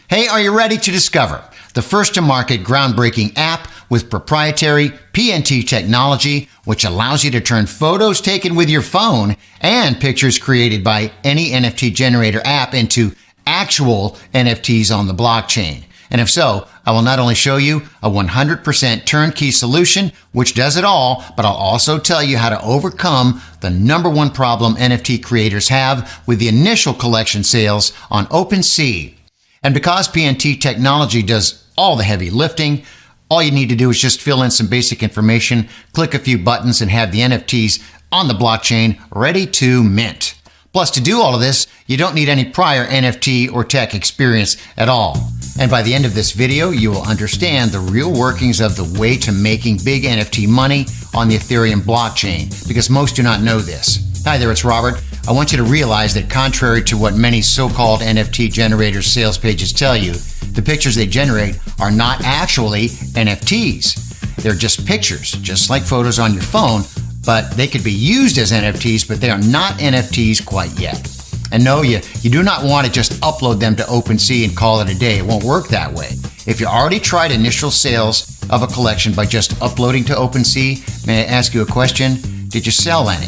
Hey, are you ready to discover the first-to-market groundbreaking app with proprietary PNT technology, which allows you to turn photos taken with your phone and pictures created by any NFT generator app into actual NFTs on the blockchain? And if so, I will not only show you a 100% turnkey solution, which does it all, but I'll also tell you how to overcome the number one problem NFT creators have with the initial collection sales on OpenSea. And because PNT technology does all the heavy lifting, all you need to do is just fill in some basic information, click a few buttons, and have the NFTs on the blockchain ready to mint. Plus, to do all of this, you don't need any prior NFT or tech experience at all. And by the end of this video, you will understand the real workings of the way to making big NFT money on the Ethereum blockchain, because most do not know this. Hi there, it's Robert. I want you to realize that contrary to what many so-called NFT generators' sales pages tell you, the pictures they generate are not actually NFTs. They're just pictures, just like photos on your phone, but they could be used as NFTs, but they are not NFTs quite yet. And no, you do not want to just upload them to OpenSea and call it a day. It won't work that way. If you already tried initial sales of a collection by just uploading to OpenSea, may I ask you a question? Did you sell any?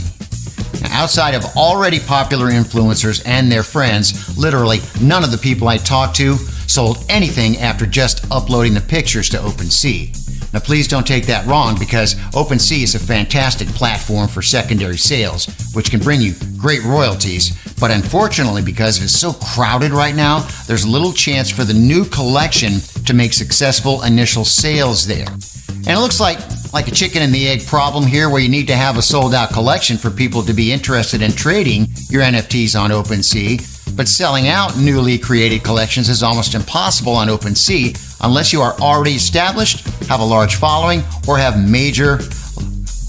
Now, outside of already popular influencers and their friends, literally none of the people I talked to sold anything after just uploading the pictures to OpenSea. Now, please don't take that wrong, because OpenSea is a fantastic platform for secondary sales, which can bring you great royalties. But unfortunately, because it's so crowded right now, there's little chance for the new collection to make successful initial sales there. And it looks like a chicken and the egg problem here, where you need to have a sold out collection for people to be interested in trading your NFTs on OpenSea. But selling out newly created collections is almost impossible on OpenSea unless you are already established, have a large following, or have major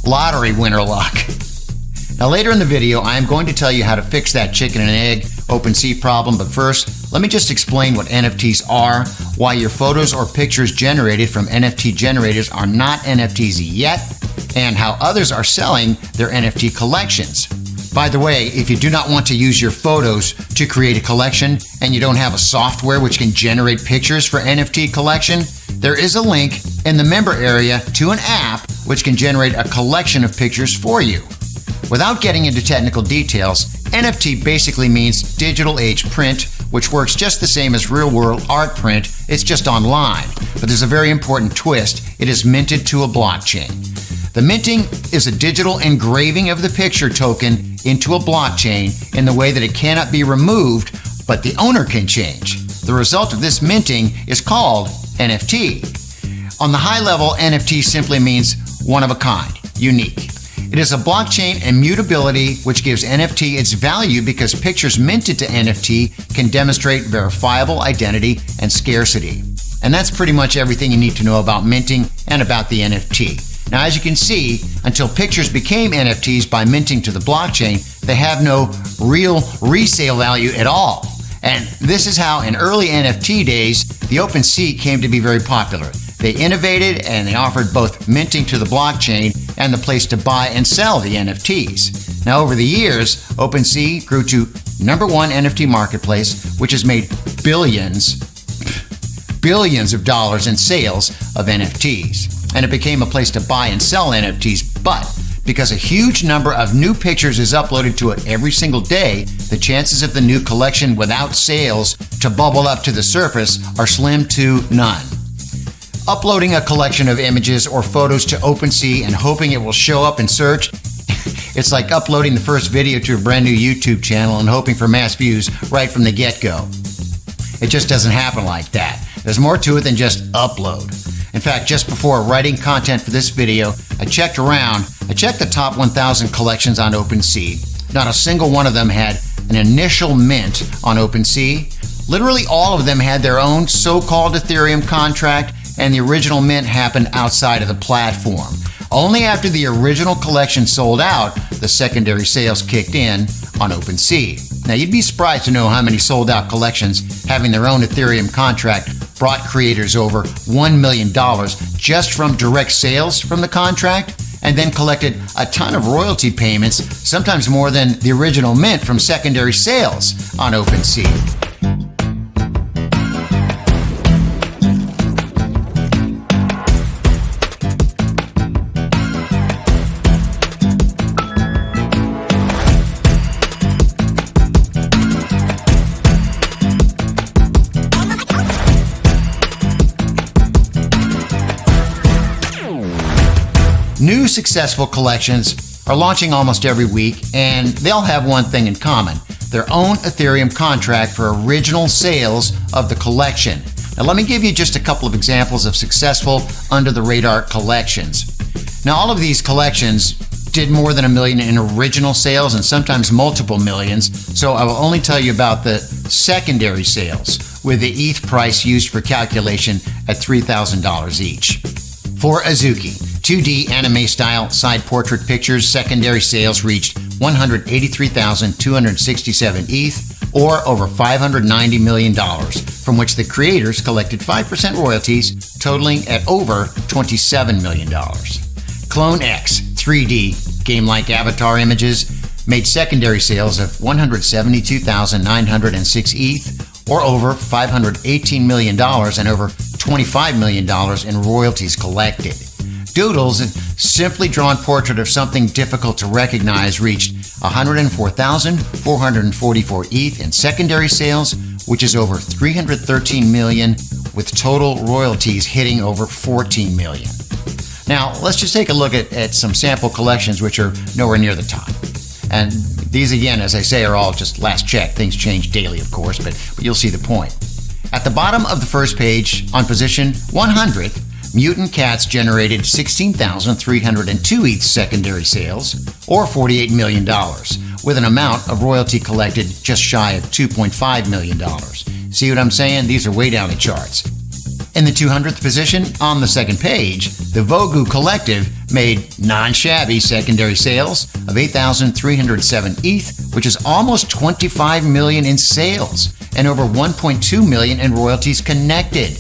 lottery winner luck. Now, later in the video, I am going to tell you how to fix that chicken and egg OpenSea problem. But first, let me just explain what NFTs are, why your photos or pictures generated from NFT generators are not NFTs yet, and how others are selling their NFT collections. By the way, if you do not want to use your photos to create a collection and you don't have a software which can generate pictures for NFT collection, there is a link in the member area to an app which can generate a collection of pictures for you. Without getting into technical details, NFT basically means digital age print, which works just the same as real-world art print. It's just online. But there's a very important twist. It is minted to a blockchain. The minting is a digital engraving of the picture token into a blockchain in the way that it cannot be removed, but the owner can change. The result of this minting is called NFT. On the high level, NFT simply means one of a kind, unique. It is a blockchain immutability which gives NFT its value because pictures minted to NFT can demonstrate verifiable identity and scarcity. And that's pretty much everything you need to know about minting and about the NFT. Now, as you can see, until pictures became NFTs by minting to the blockchain, they have no real resale value at all. And this is how, in early NFT days, the OpenSea came to be very popular. They innovated and they offered both minting to the blockchain and the place to buy and sell the NFTs. Now, over the years, OpenSea grew to #1 NFT marketplace, which has made billions of dollars in sales of NFTs. And it became a place to buy and sell NFTs. But because a huge number of new pictures is uploaded to it every single day, the chances of the new collection without sales to bubble up to the surface are slim to none. Uploading a collection of images or photos to OpenSea and hoping it will show up in search, it's like uploading the first video to a brand new YouTube channel and hoping for mass views right from the get-go. It just doesn't happen like that. There's more to it than just upload. In fact, just before writing content for this video, I checked the top 1,000 collections on OpenSea. Not a single one of them had an initial mint on OpenSea. Literally all of them had their own so-called Ethereum contract, and the original mint happened outside of the platform. Only after the original collection sold out, the secondary sales kicked in on OpenSea. Now, you'd be surprised to know how many sold out collections having their own Ethereum contract brought creators over $1 million just from direct sales from the contract, and then collected a ton of royalty payments, sometimes more than the original mint from secondary sales on OpenSea. New successful collections are launching almost every week, and they'll have one thing in common: their own Ethereum contract for original sales of the collection. Now, let me give you just a couple of examples of successful under-the-radar collections. Now, all of these collections did more than $1 million in original sales and sometimes multiple millions, so I will only tell you about the secondary sales with the ETH price used for calculation at $3,000 each. For Azuki, 2D anime-style side portrait pictures, secondary sales reached 183,267 ETH, or over $590 million, from which the creators collected 5% royalties, totaling at over $27 million. Clone X 3D game-like avatar images made secondary sales of 172,906 ETH, or over $518 million and over $25 million in royalties collected. Doodles, a simply drawn portrait of something difficult to recognize, reached 104,444 ETH in secondary sales, which is over $313 million, with total royalties hitting over $14 million. Now, let's just take a look at some sample collections which are nowhere near the top. And these, again, as I say, are all just last check. Things change daily, of course, but you'll see the point. At the bottom of the first page, on position 100, Mutant Cats generated 16,302 ETH secondary sales, or $48 million, with an amount of royalty collected just shy of $2.5 million. See what I'm saying? These are way down the charts. In the 200th position, on the second page, the Vogu Collective made non-shabby secondary sales of 8,307 ETH, which is almost $25 million in sales and over $1.2 million in royalties connected.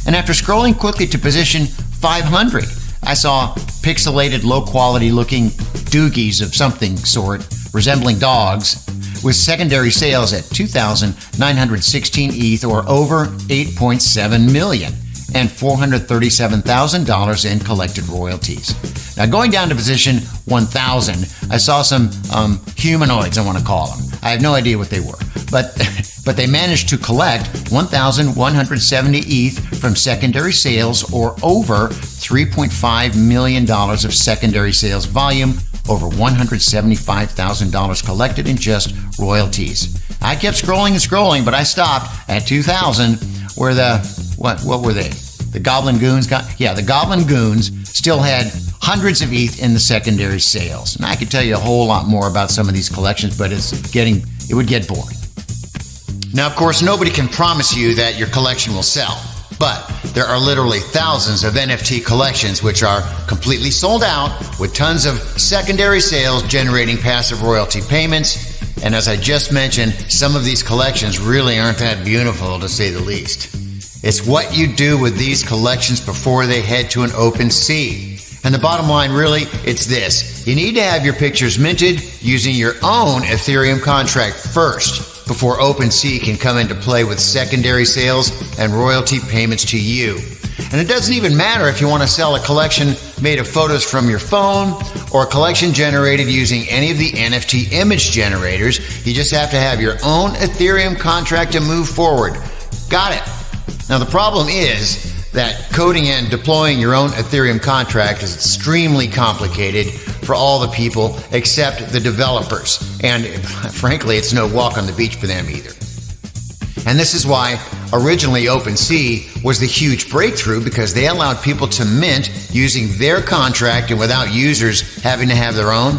And after scrolling quickly to position 500, I saw pixelated, low-quality looking doogies of something sort, resembling dogs, with secondary sales at 2,916 ETH, or over $8.7 million, and $437,000 in collected royalties. Now, going down to position 1,000, I saw some humanoids, I want to call them. I have no idea what they were, but they managed to collect 1,170 ETH from secondary sales, or over $3.5 million of secondary sales volume, over $175,000 collected in just royalties. I kept scrolling and scrolling, but I stopped at 2,000, where what were they? The Goblin Goons the Goblin Goons still had hundreds of ETH in the secondary sales. And I could tell you a whole lot more about some of these collections, but it would get boring. Now, of course, nobody can promise you that your collection will sell, but there are literally thousands of NFT collections which are completely sold out, with tons of secondary sales generating passive royalty payments. And as I just mentioned, some of these collections really aren't that beautiful, to say the least. It's what you do with these collections before they head to an open sea. And the bottom line, really, it's this: you need to have your pictures minted using your own Ethereum contract first, before OpenSea can come into play with secondary sales and royalty payments to you. And it doesn't even matter if you want to sell a collection made of photos from your phone or a collection generated using any of the NFT image generators. You just have to have your own Ethereum contract to move forward. Got it. Now, the problem is that coding and deploying your own Ethereum contract is extremely complicated for all the people except the developers. And frankly, it's no walk on the beach for them either. And this is why originally OpenSea was the huge breakthrough, because they allowed people to mint using their contract and without users having to have their own.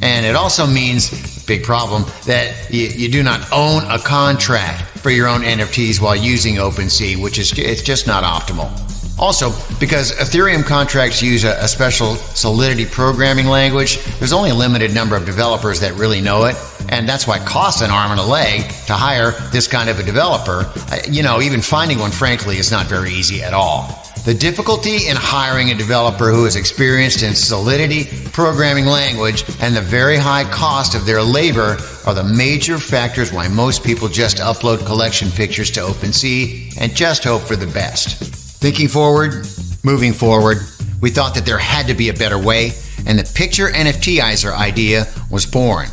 And it also means, big problem, that you do not own a contract for your own NFTs while using OpenSea, which is it's just not optimal. Also, because Ethereum contracts use a special Solidity programming language, there's only a limited number of developers that really know it, and that's why it costs an arm and a leg to hire this kind of a developer. Even finding one, frankly, is not very easy at all. The difficulty in hiring a developer who is experienced in Solidity programming language and the very high cost of their labor are the major factors why most people just upload collection pictures to OpenSea and just hope for the best. Thinking forward, moving forward, we thought that there had to be a better way, and the PictureNFTizer idea was born.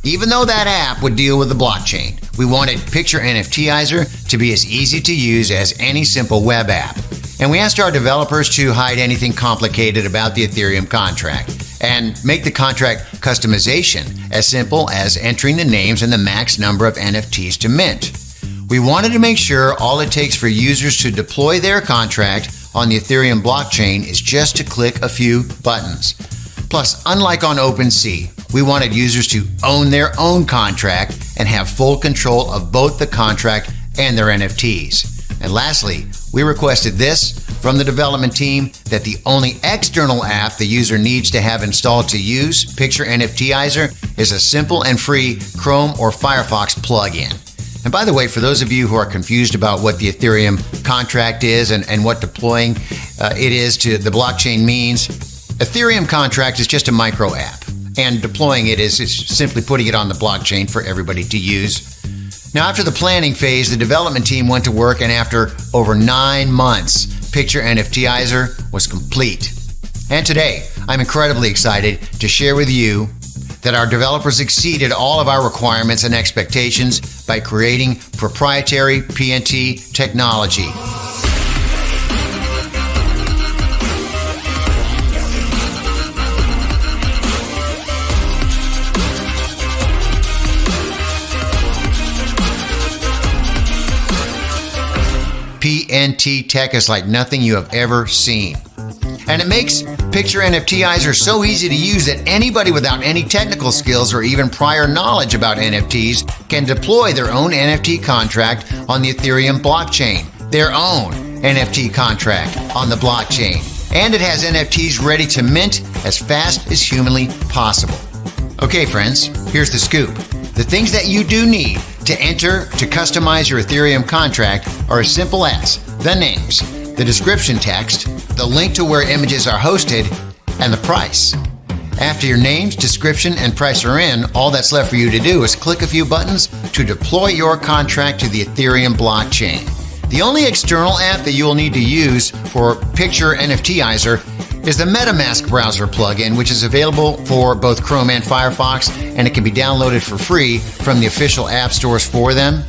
Even though that app would deal with the blockchain, we wanted PictureNFTizer to be as easy to use as any simple web app. And we asked our developers to hide anything complicated about the Ethereum contract and make the contract customization as simple as entering the names and the max number of NFTs to mint. We wanted to make sure all it takes for users to deploy their contract on the Ethereum blockchain is just to click a few buttons. Plus, unlike on OpenSea, we wanted users to own their own contract and have full control of both the contract and their NFTs. And lastly, we requested this from the development team, that the only external app the user needs to have installed to use PictureNFTizer is a simple and free Chrome or Firefox plugin. And by the way, for those of you who are confused about what the Ethereum contract is and what deploying it is to the blockchain means, Ethereum contract is just a micro app, and deploying it is simply putting it on the blockchain for everybody to use. Now, after the planning phase, the development team went to work, and after over 9 months, PictureNFTizer was complete. And today, I'm incredibly excited to share with you that our developers exceeded all of our requirements and expectations by creating proprietary PNT technology. PNT tech is like nothing you have ever seen. And it makes PictureNFTizer so easy to use that anybody without any technical skills or even prior knowledge about NFTs can deploy their own NFT contract on the Ethereum blockchain, their own NFT contract on the blockchain. And it has NFTs ready to mint as fast as humanly possible. Okay, friends, here's the scoop. The things that you do need to enter to customize your Ethereum contract are as simple as the names, the description text, the link to where images are hosted, and the price. After your names, description, and price are in, all that's left for you to do is click a few buttons to deploy your contract to the Ethereum blockchain. The only external app that you will need to use for PictureNFTizer is the MetaMask browser plugin, which is available for both Chrome and Firefox, and it can be downloaded for free from the official app stores for them.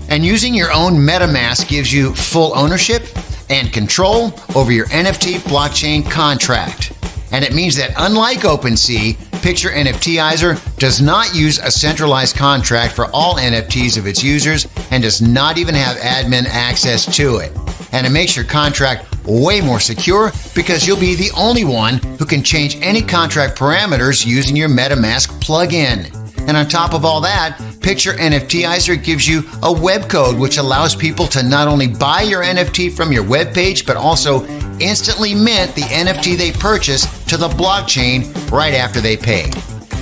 And using your own MetaMask gives you full ownership and control over your NFT blockchain contract. And it means that unlike OpenSea, PictureNFTizer does not use a centralized contract for all NFTs of its users and does not even have admin access to it. And it makes your contract way more secure because you'll be the only one who can change any contract parameters using your MetaMask plugin. And on top of all that, PictureNFTizer gives you a web code which allows people to not only buy your NFT from your web page, but also instantly mint the NFT they purchase to the blockchain right after they pay.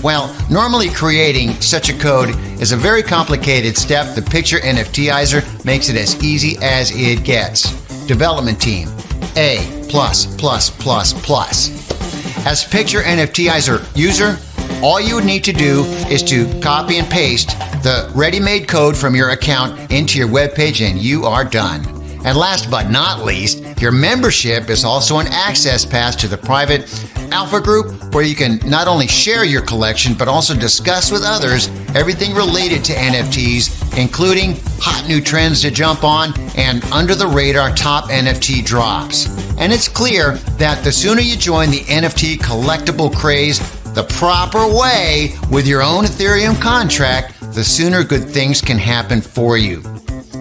Well, normally creating such a code is a very complicated step. The PictureNFTizer makes it as easy as it gets. Development team, A++++. As PictureNFTizer user, all you would need to do is to copy and paste the ready-made code from your account into your web page and you are done. And last but not least, your membership is also an access pass to the private alpha group where you can not only share your collection but also discuss with others everything related to NFTs, including hot new trends to jump on and under-the-radar top NFT drops. And it's clear that the sooner you join the NFT collectible craze the proper way with your own Ethereum contract, the sooner good things can happen for you.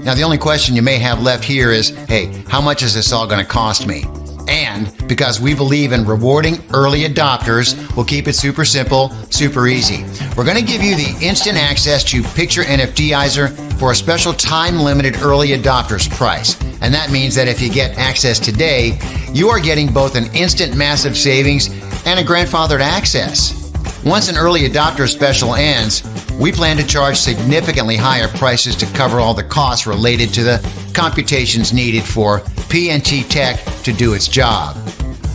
Now, the only question you may have left here is, hey, how much is this all going to cost me? And because we believe in rewarding early adopters, we'll keep it super simple, super easy. We're going to give you the instant access to PictureNFTizer for a special time-limited early adopters price. And that means that if you get access today, you are getting both an instant massive savings and a grandfathered access. Once an early adopter special ends, we plan to charge significantly higher prices to cover all the costs related to the computations needed for PNT tech to do its job.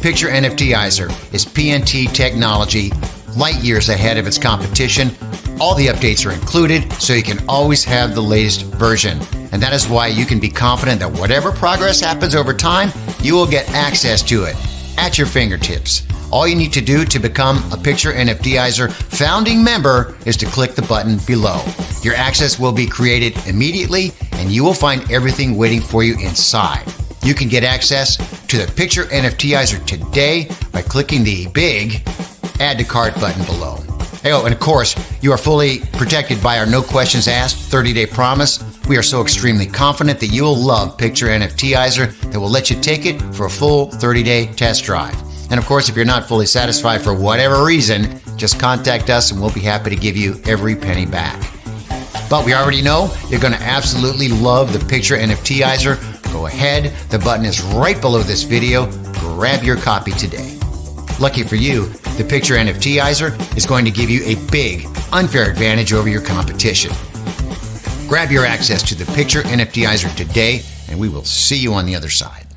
PictureNFTizer is PNT technology light years ahead of its competition. All the updates are included, so you can always have the latest version. And that is why you can be confident that whatever progress happens over time, you will get access to it at your fingertips. All you need to do to become a PictureNFTizer founding member is to click the button below. Your access will be created immediately, and you will find everything waiting for you inside. You can get access to the PictureNFTizer today by clicking the big Add to Cart button below. Oh, and of course, you are fully protected by our no questions asked 30-day promise. We are so extremely confident that you will love PictureNFTizer that will let you take it for a full 30-day test drive. And of course, if you're not fully satisfied for whatever reason, just contact us and we'll be happy to give you every penny back. But we already know you're going to absolutely love the PictureNFTizer. Go ahead, the button is right below this video. Grab your copy today. Lucky for you, the PictureNFTizer is going to give you a big, unfair advantage over your competition. Grab your access to the PictureNFTizer today, and we will see you on the other side.